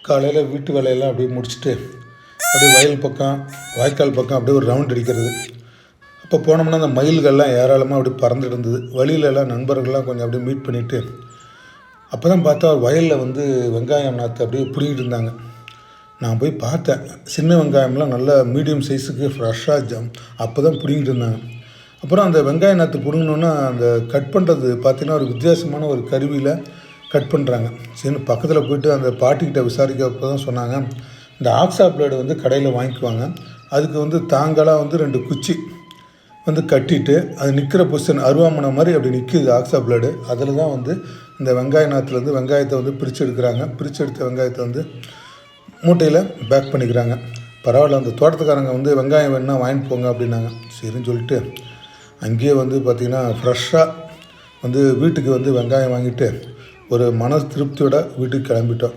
காலையில் வீட்டு வேலையெல்லாம் அப்படியே முடிச்சுட்டு அப்படியே வயல் பக்கம் வாய்க்கால் பக்கம் அப்படியே ஒரு ரவுண்ட் அடிக்கிறது. அப்போ போனோம்னா அந்த மயில்கள்லாம் ஏராளமாக அப்படி பறந்துட்டு இருந்தது. வழியிலலாம் நண்பர்கள்லாம் கொஞ்சம் அப்படியே மீட் பண்ணிவிட்டு அப்போ தான் பார்த்தா வயலில் வந்து வெங்காயம் நாற்று அப்படியே பிடிங்கிட்டு இருந்தாங்க. நான் போய் பார்த்தேன். சின்ன வெங்காயம்லாம் நல்லா மீடியம் சைஸுக்கு ஃப்ரெஷ்ஷாக அப்போ தான் பிடிங்கிட்டு இருந்தாங்க. அப்புறம் அந்த வெங்காய நாற்று பிடுங்கணுன்னா அந்த கட் பண்ணுறது பார்த்திங்கன்னா ஒரு வித்தியாசமான ஒரு கருவியில் கட் பண்ணுறாங்க. சரின்னு பக்கத்தில் போய்ட்டு அந்த பாட்டிக்கிட்ட விசாரிக்கிறப்ப தான் சொன்னாங்க, இந்த ஆக்ஸா பிளேடு வந்து கடையில் வாங்கிக்குவாங்க. அதுக்கு வந்து தாங்களாக வந்து 2 குச்சி வந்து கட்டிட்டு அது நிற்கிற பொசிஷன் அருவாமனை மாதிரி அப்படி நிற்கிது ஆக்ஸா பிளேடு. அதில் தான் வந்து இந்த வெங்காய நாற்றுலேருந்து வெங்காயத்தை வந்து பிரித்து எடுக்கிறாங்க. பிரித்து எடுத்த வெங்காயத்தை வந்து மூட்டையில் பேக் பண்ணிக்கிறாங்க. பரவாயில்ல, அந்த தோட்டத்துக்காரங்க வந்து வெங்காயம் வேணுன்னா வாங்கிட்டு போங்க அப்படின்னாங்க. சரின்னு சொல்லிட்டு அங்கேயே வந்து பார்த்திங்கன்னா ஃப்ரெஷ்ஷாக வந்து வீட்டுக்கு வந்து வெங்காயம் வாங்கிட்டு ஒரு மன திருப்தியோட வீட்டுக்கு கிளம்பிட்டோம்.